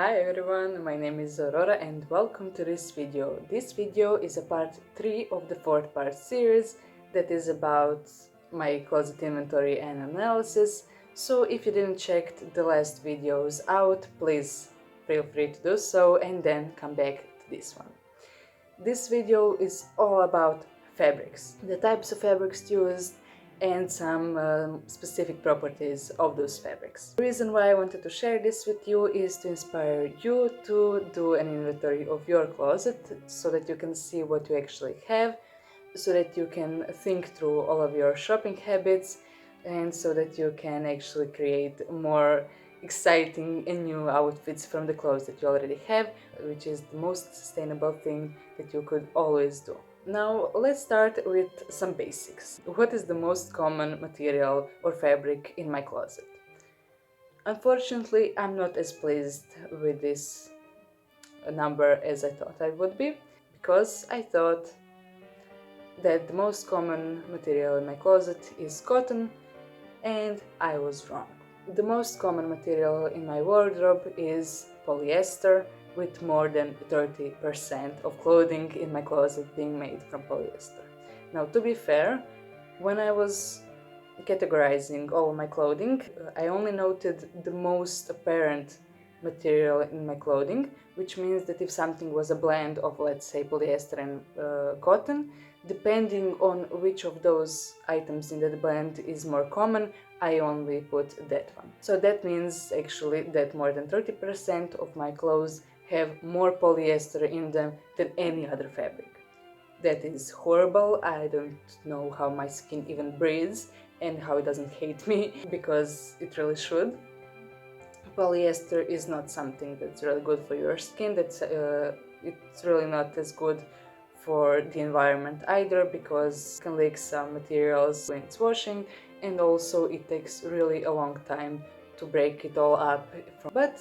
Hi everyone, my name is Aurora and welcome to this video. This video is a part 3 of the 4th part series that is about my closet inventory and analysis. So if you didn't check the last videos out, please feel free to do so and then come back to this one. This video is all about fabrics, the types of fabrics used, and some specific properties of those fabrics. The reason why I wanted to share this with you is to inspire you to do an inventory of your closet so that you can see what you actually have, so that you can think through all of your shopping habits, and so that you can actually create more exciting and new outfits from the clothes that you already have, which is the most sustainable thing that you could always do. Now let's start with some basics. What is the most common material or fabric in my closet? Unfortunately, I'm not as pleased with this number as I thought I would be, because I thought that the most common material in my closet is cotton, and I was wrong. The most common material in my wardrobe is polyester, with more than 30% of clothing in my closet being made from polyester. Now, to be fair, when I was categorizing all my clothing, I only noted the most apparent material in my clothing, which means that if something was a blend of, let's say, polyester and cotton, depending on which of those items in that blend is more common, I only put that one. So that means actually that more than 30% of my clothes have more polyester in them than any other fabric. That is horrible. I don't know how my skin even breathes and how it doesn't hate me, because it really should. Polyester is not something that's really good for your skin. It's really not as good for the environment either, because it can leak some materials when it's washing, and also it takes really a long time to break it all up. But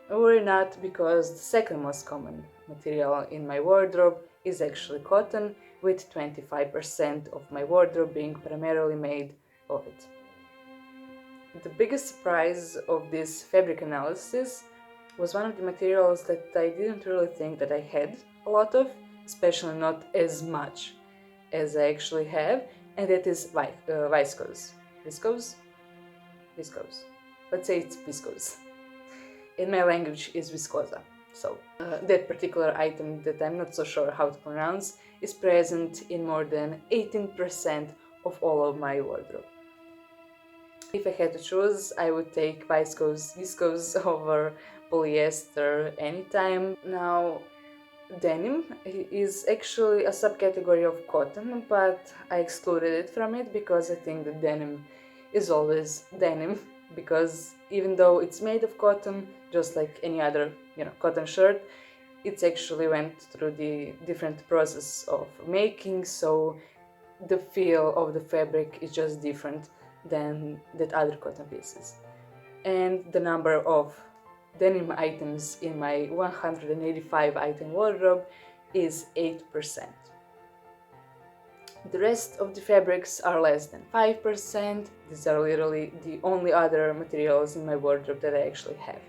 worry not, because the second most common material in my wardrobe is actually cotton, with 25% of my wardrobe being primarily made of it. The biggest surprise of this fabric analysis was one of the materials that I didn't really think that I had a lot of, especially not as much as I actually have, and that is viscose. Viscose? Viscose. Let's say it's viscose. In my language is viscosa. So that particular item that I'm not so sure how to pronounce is present in more than 18% of all of my wardrobe. If I had to choose, I would take viscose over polyester anytime. Now, denim is actually a subcategory of cotton, but I excluded it from it because I think that denim is always denim, because even though it's made of cotton, just like any other, cotton shirt, it's actually went through the different process of making, so the feel of the fabric is just different than that other cotton pieces. And the number of denim items in my 185 item wardrobe is 8%. The rest of the fabrics are less than 5%. These are literally the only other materials in my wardrobe that I actually have.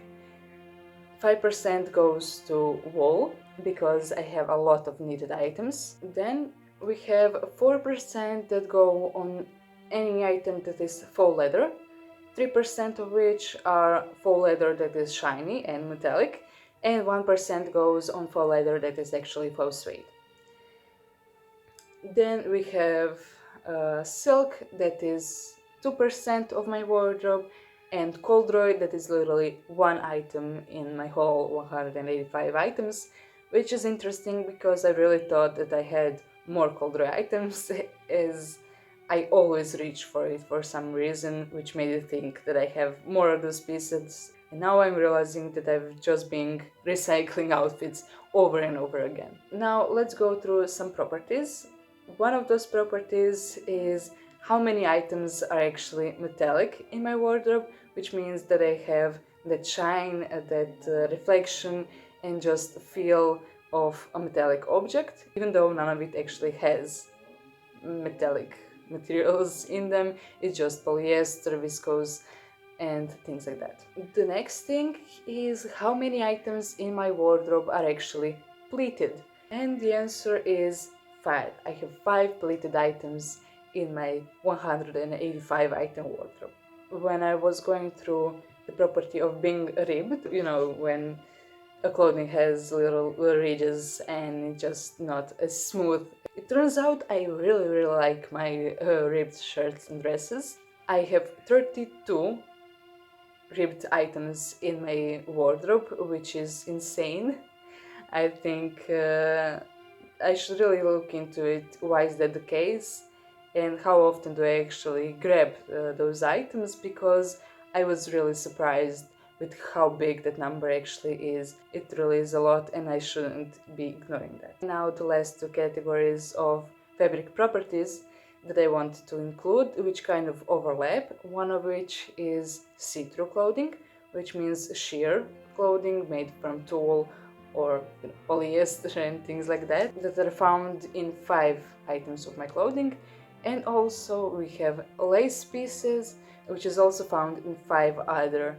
5% goes to wool, because I have a lot of knitted items. Then we have 4% that go on any item that is faux leather, 3% of which are faux leather that is shiny and metallic, and 1% goes on faux leather that is actually faux suede. Then we have silk, that is 2% of my wardrobe, and corduroy, that is literally one item in my whole 185 items, which is interesting because I really thought that I had more corduroy items, as I always reach for it for some reason, which made me think that I have more of those pieces. And now I'm realizing that I've just been recycling outfits over and over again. Now let's go through some properties. One of those properties is how many items are actually metallic in my wardrobe, which means that I have that shine, that reflection, and just feel of a metallic object, even though none of it actually has metallic materials in them. It's just polyester, viscose, and things like that. The next thing is how many items in my wardrobe are actually pleated. And the answer is 5. I have 5 pleated items in my 185 item wardrobe. When I was going through the property of being ribbed, when a clothing has little ridges and it's just not as smooth. It turns out I really, really like my ribbed shirts and dresses. I have 32 ribbed items in my wardrobe, which is insane. I think I should really look into it. Why is that the case? And how often do I actually grab those items? Because I was really surprised with how big that number actually is. It really is a lot, and I shouldn't be ignoring that. Now, the last two categories of fabric properties that I want to include, which kind of overlap, one of which is see-through clothing, which means sheer clothing made from tulle or polyester and things like that are found in 5 items of my clothing. And also we have lace pieces, which is also found in 5 other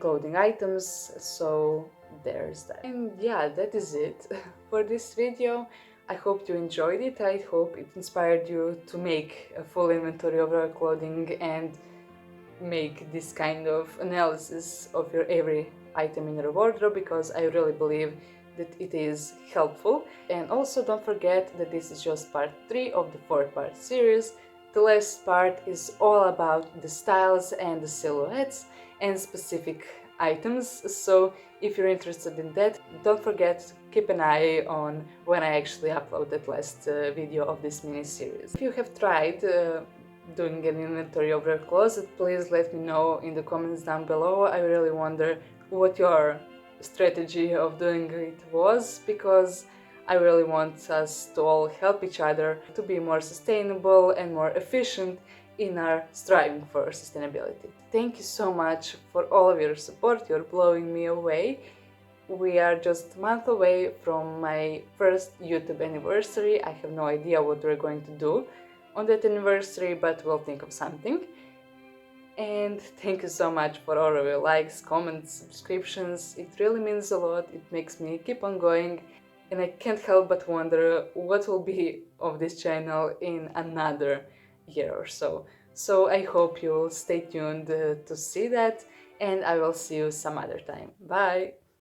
clothing items. So there's that. And yeah, that is it for this video. I hope you enjoyed it. I hope it inspired you to make a full inventory of your clothing and make this kind of analysis of your every item in your wardrobe, because I really believe that it is helpful. And also don't forget that this is just part 3 of the 4-part series. The last part is all about the styles and the silhouettes and specific items, so if you're interested in that, don't forget to keep an eye on when I actually upload that last video of this mini-series. If you have tried doing an inventory of your closet, please let me know in the comments down below. I really wonder what your strategy of doing it was, because I really want us to all help each other to be more sustainable and more efficient in our striving for sustainability. Thank you so much for all of your support. You're blowing me away. We are just a month away from my first YouTube anniversary. I have no idea what we're going to do on that anniversary, but we'll think of something. And thank you so much for all of your likes, comments, subscriptions. It really means a lot. It makes me keep on going, and I can't help but wonder what will be of this channel in another year or so. So I hope you'll stay tuned to see that, and I will see you some other time. Bye!